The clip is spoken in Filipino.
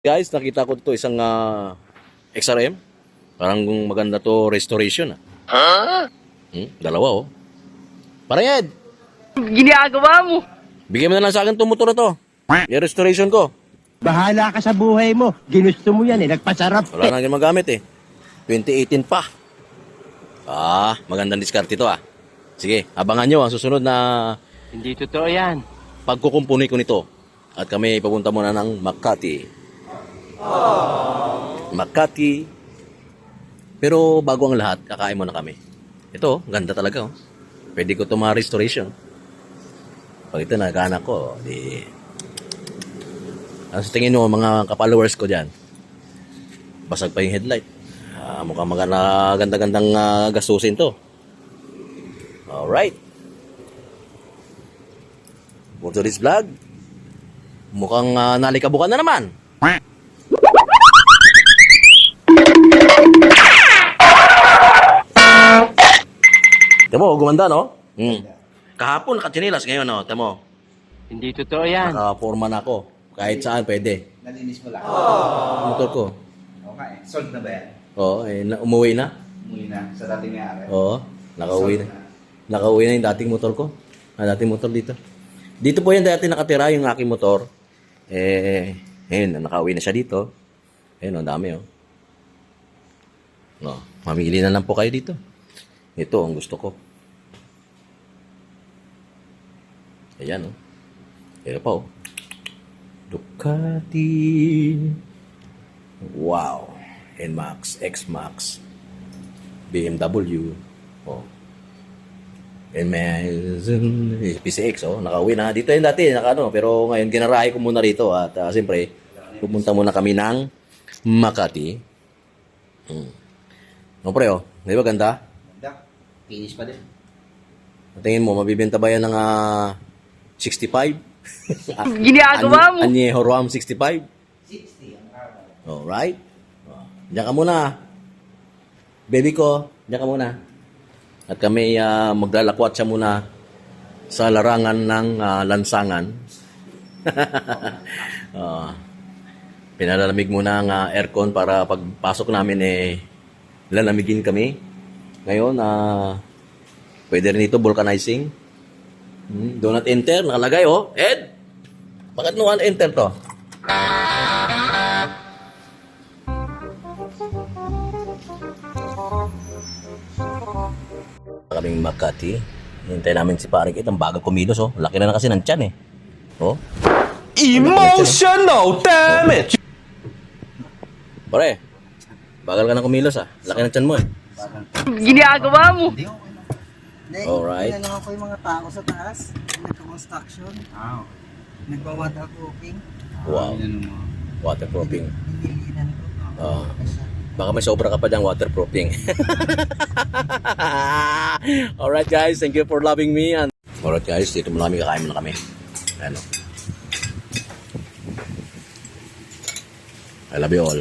Guys, nakita ko to isang XRM. Parang maganda to restoration. Dalawa oh. Parang Ed, Ginagawa mo. bigyan mo na lang sa akin itong motor na to. Yung restoration ko. Bahala ka sa buhay mo. Ginusto mo yan eh. Nagpasarap. Wala na magamit eh. 2018 pa. Magandang diskarte to ah. Sige, abangan nyo ang susunod na Hindi totoo yan. pagkukumpuni ko nito. At kami papunta muna ng Makati. Makati. Pero bago ang lahat, kakain muna kami. Ito, ganda talaga oh. Pwede ko ito mga restoration. Pag ito nagkaanak ko, di... Ano sa tingin mo mga ka-followers ko dyan? Basag pa yung headlight. Mukhang ganda-gandang gastusin to. Alright. For today's vlog, mukhang nalikabukan na naman. Temo, gumanda no? Kahapon nakatsinilas ngayon no, temo. Hindi totoo yan. Naka-forma na ako. Kahit saan pwede. Nalinis mo lang. Motor ko. Okay. Sold na ba yan? Oo, umuwi na. Umuwi na sa dating may-ari. Oo, nakauwi na. Nakauwi na yung dating motor ko. Dating motor dito. Dito po yan dati nakatira yung aking motor. Ayun, nakauwi na siya dito. Ayun, ang dami oh. No, mamili na lang po kayo dito. Ito ang gusto ko. Ayan oh. Ayan pa oh. Ducati. Wow. NMAX, XMAX. BMW. Oh. NMAX. PCX oh. Nakauwi na. Dito yun dati. Pero ngayon ginarahe ko muna rito. At siyempre, pupunta muna kami ng Makati. No pre oh. Di ba ganda? Ganda. Finish pa din. Tingin mo, mabibenta ba yan ng 65? Ginagawa mo. Añejo Ram 65? 60 ang araw. Alright. Diyan ka muna. Baby ko, diyan ka muna. At kami maglalakwat siya muna sa larangan ng lansangan. Pinalalamig muna ang aircon para pagpasok namin lalamigin kami. Ngayon, pwede rin ito vulcanizing. Do not enter, nakalagay oh. Ed, bakit no enter to? Kaming Makati. Hintay namin si Paring Ed, ang bago kumilos oh. Laki na kasi ng tiyan eh. Oh. Emotional damage! Pare, bagal ka na kumilos ah. Laki ng tiyan mo eh. Ginagawa mo. Hindi, okay lang. Hindi, Alright. Tinanong ko yung mga tao sa taas, nagka-construction, Wow. nagwa-waterproofing, Wow, Yan mo. waterproofing. nililinan ko. Baka may sobra ka pa dyan waterproofing. Alright guys, thank you for loving me. And alright guys, dito muna kami, kakain muna kami. Ano? I love you all.